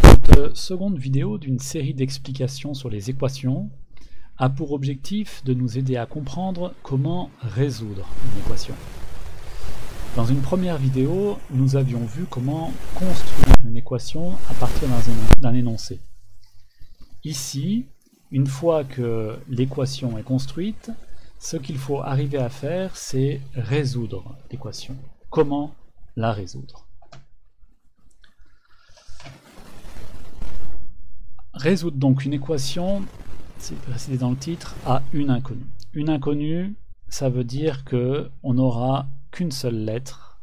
Cette seconde vidéo d'une série d'explications sur les équations a pour objectif de nous aider à comprendre comment résoudre une équation. Dans une première vidéo, nous avions vu comment construire une équation à partir d'un énoncé. Ici, une fois que l'équation est construite, ce qu'il faut arriver à faire, c'est résoudre l'équation. Comment la résoudre? Résoudre donc une équation, c'est précisé dans le titre, à une inconnue. Une inconnue, ça veut dire qu'on n'aura qu'une seule lettre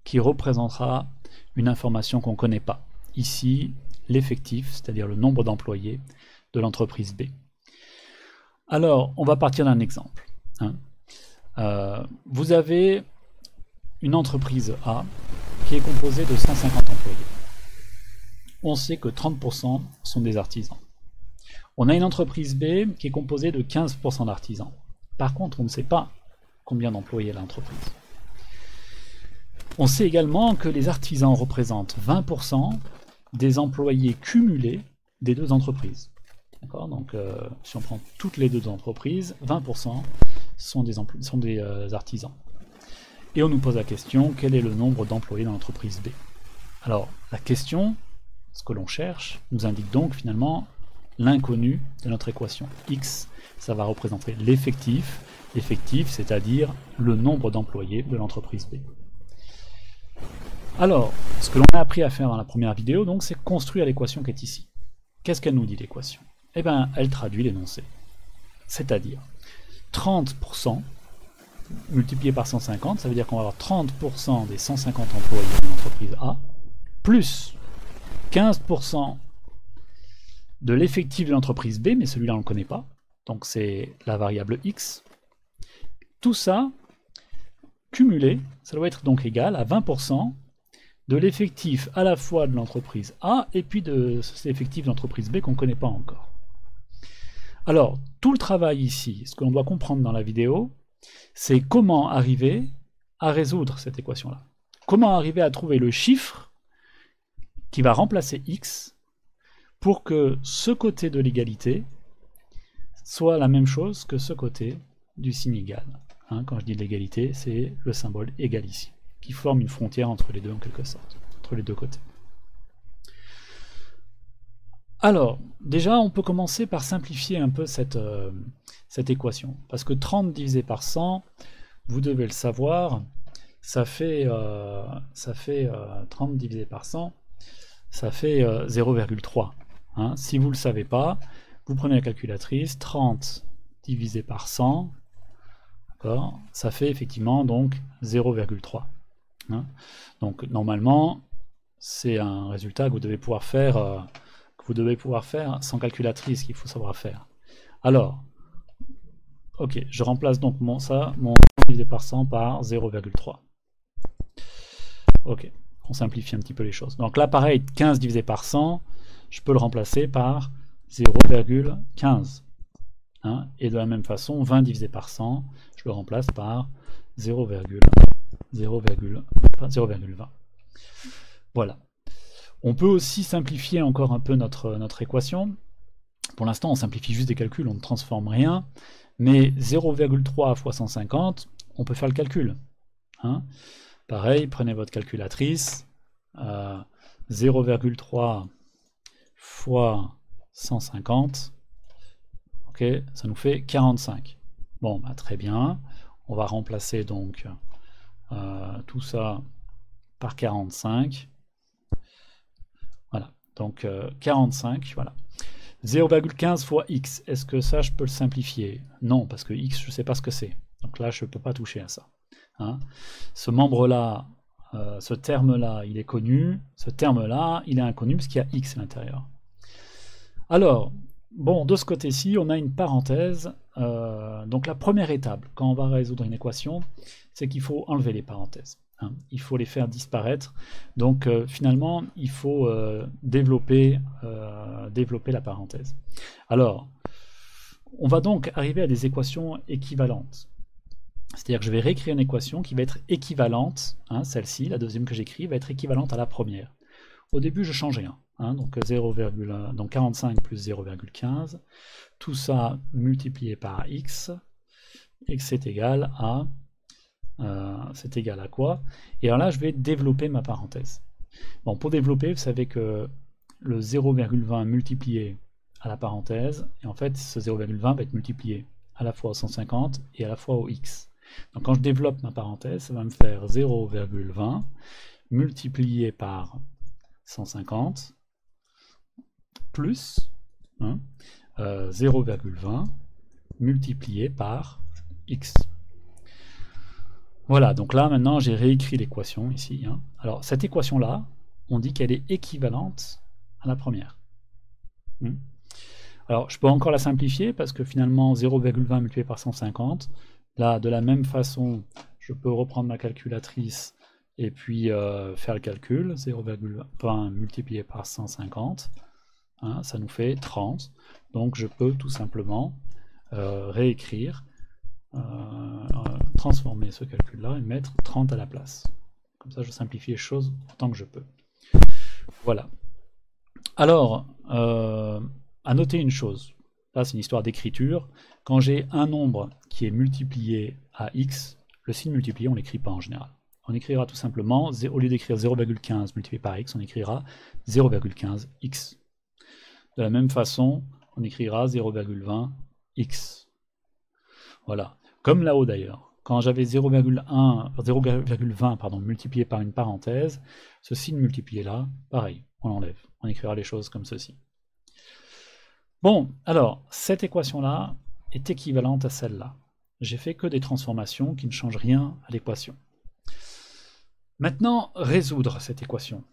qui représentera une information qu'on ne connaît pas. Ici, l'effectif, c'est-à-dire le nombre d'employés de l'entreprise B. Alors, on va partir d'un exemple. Vous avez une entreprise A qui est composée de 150 employés. On sait que 30% sont des artisans. On a une entreprise B qui est composée de 15% d'artisans. Par contre, on ne sait pas combien d'employés a l'entreprise. On sait également que les artisans représentent 20% des employés cumulés des deux entreprises. D'accord ? Donc, si on prend toutes les deux entreprises, 20% sont des artisans. Et on nous pose la question, quel est le nombre d'employés dans l'entreprise B? Alors, la question, ce que l'on cherche, nous indique donc finalement l'inconnu de notre équation. X, ça va représenter l'effectif, c'est-à-dire le nombre d'employés de l'entreprise B. Alors, ce que l'on a appris à faire dans la première vidéo, donc, c'est construire l'équation qui est ici. Qu'est-ce qu'elle nous dit, l'équation? Eh bien, elle traduit l'énoncé. C'est-à-dire 30% multiplié par 150, ça veut dire qu'on va avoir 30% des 150 employés de l'entreprise A, plus 15% de l'effectif de l'entreprise B, mais celui-là on ne le connaît pas, donc c'est la variable X. Tout ça, cumulé, ça doit être donc égal à 20% de l'effectif à la fois de l'entreprise A et puis de l'effectif de l'entreprise B qu'on ne connaît pas encore. Alors, tout le travail ici, ce que l'on doit comprendre dans la vidéo, c'est comment arriver à résoudre cette équation-là. Comment arriver à trouver le chiffre qui va remplacer X pour que ce côté de l'égalité soit la même chose que ce côté du signe égal. Quand je dis l'égalité, c'est le symbole égal ici, qui forme une frontière entre les deux en quelque sorte, entre les deux côtés. Alors, déjà, on peut commencer par simplifier un peu cette équation. Parce que 30 divisé par 100, vous devez le savoir, ça fait 30 divisé par 100, ça fait 0,3. Si vous ne le savez pas, vous prenez la calculatrice, 30 divisé par 100, ça fait effectivement donc 0,3. Donc, normalement, c'est un résultat que vous devez pouvoir faire... sans calculatrice, qu'il faut savoir faire. Alors, ok, je remplace donc mon divisé par 100 par 0,3. Ok, on simplifie un petit peu les choses. Donc là, pareil, 15 divisé par 100, je peux le remplacer par 0,15. Et de la même façon, 20 divisé par 100, je le remplace par 0,20. Voilà. On peut aussi simplifier encore un peu notre équation. Pour l'instant, on simplifie juste des calculs, on ne transforme rien. Mais 0,3 fois 150, on peut faire le calcul. Pareil, prenez votre calculatrice. 0,3 fois 150, ok, ça nous fait 45. Bon, très bien. On va remplacer donc tout ça par 45. Voilà, donc 45, voilà. 0,15 fois x, est-ce que ça je peux le simplifier? Non, parce que x je ne sais pas ce que c'est. Donc là je ne peux pas toucher à ça. Ce membre-là, ce terme-là, il est connu. Ce terme-là, il est inconnu parce qu'il y a x à l'intérieur. Alors, bon, de ce côté-ci, on a une parenthèse. Donc la première étape, quand on va résoudre une équation, c'est qu'il faut enlever les parenthèses. Il faut les faire disparaître. Donc finalement, il faut développer la parenthèse. Alors, on va donc arriver à des équations équivalentes. C'est-à-dire que je vais réécrire une équation qui va être équivalente, celle-ci, la deuxième que j'écris, va être équivalente à la première. Au début, je change rien. Donc, 0,1, donc 45 plus 0,15. Tout ça multiplié par x. X est égal à... c'est égal à quoi? Et alors là, je vais développer ma parenthèse. Bon, pour développer, vous savez que le 0,20 multiplié à la parenthèse, et en fait, ce 0,20 va être multiplié à la fois au 150 et à la fois au x. Donc quand je développe ma parenthèse, ça va me faire 0,20 multiplié par 150 plus 0,20 multiplié par x. Voilà, donc là maintenant j'ai réécrit l'équation ici. Alors cette équation-là, on dit qu'elle est équivalente à la première. Alors je peux encore la simplifier parce que finalement 0,20 multiplié par 150, là de la même façon, je peux reprendre ma calculatrice et puis faire le calcul. 0,20 multiplié par 150, ça nous fait 30. Donc je peux tout simplement réécrire, transformer ce calcul-là et mettre 30 à la place. Comme ça je simplifie les choses autant que je peux. Voilà. Alors, à noter une chose. Là c'est une histoire d'écriture. Quand j'ai un nombre qui est multiplié à x, le signe multiplié on ne l'écrit pas en général. On écrira tout simplement, au lieu d'écrire 0,15 multiplié par x, on écrira 0,15x. De la même façon, on écrira 0,20x. Voilà. Comme là-haut d'ailleurs. Quand j'avais 0,20 multiplié par une parenthèse, ce signe multiplié là, pareil, on l'enlève. On écrira les choses comme ceci. Bon, alors, cette équation-là est équivalente à celle-là. J'ai fait que des transformations qui ne changent rien à l'équation. Maintenant, résoudre cette équation.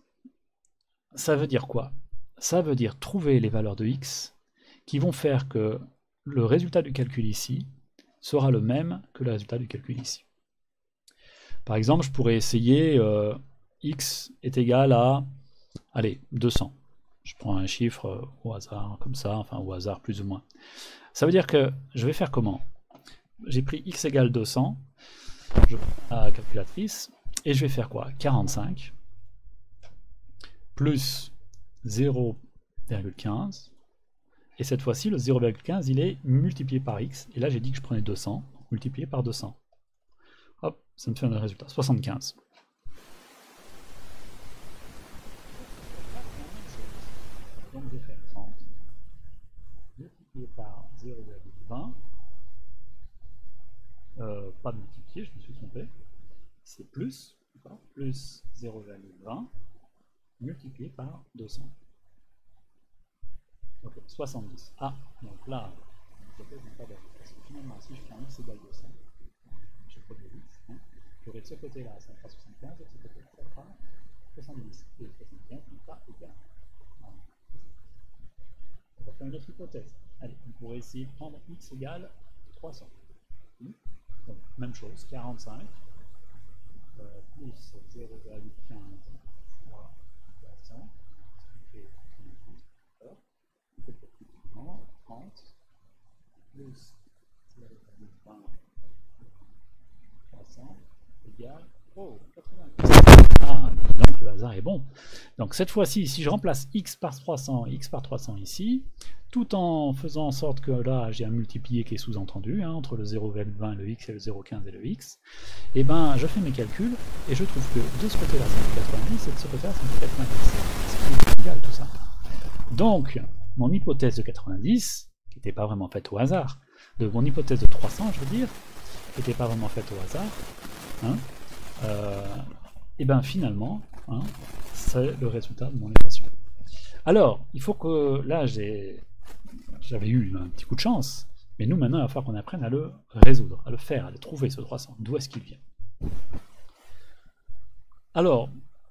Ça veut dire quoi? Ça veut dire trouver les valeurs de x qui vont faire que le résultat du calcul ici sera le même que le résultat du calcul ici. Par exemple, je pourrais essayer x est égal à, allez, 200. Je prends un chiffre au hasard, comme ça, enfin au hasard plus ou moins. Ça veut dire que je vais faire comment? J'ai pris x égale 200, je prends la calculatrice, et je vais faire quoi? 45 plus 0,15, et cette fois-ci, le 0,15, il est multiplié par x, et là j'ai dit que je prenais 200, multiplié par 200. Hop, ça me fait un résultat, 75. Donc je vais faire 30, multiplié par 0,20, pas multiplié, je me suis trompé, c'est plus 0,20 multiplié par 200. Ok, 70. Ah, donc là, parce que finalement, si je prends x égale 200, je produis x, j'aurai de ce côté-là, ça fera 75, et de ce côté-là, ça fera 70. Et 75 n'est pas égal. On va faire une autre hypothèse. Allez, on pourrait essayer de prendre x égale 300. Donc, même chose, 45 plus 0,15 fois 300, ce qui fait 30 plus 0,20 300 égale 80. Ah, donc le hasard est bon. Donc cette fois-ci, si je remplace x par 300 et x par 300 ici, tout en faisant en sorte que là j'ai un multiplié qui est sous-entendu entre le 0,20 le x et le 0,15 et le x, et ben je fais mes calculs et je trouve que de ce côté-là ça me fait 90 et de ce côté-là ça me fait 90. C'est égal tout ça. Donc mon hypothèse de 90, qui n'était pas vraiment faite au hasard, de mon hypothèse de 300 je veux dire, qui n'était pas vraiment faite au hasard, et bien finalement, c'est le résultat de mon équation. Alors, il faut que, là j'avais eu un petit coup de chance, mais nous maintenant il va falloir qu'on apprenne à le résoudre, à le faire, à le trouver ce 300, d'où est-ce qu'il vient. Alors,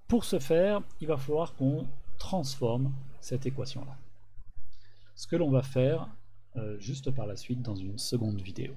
pour ce faire, il va falloir qu'on transforme cette équation-là. Ce que l'on va faire juste par la suite dans une seconde vidéo.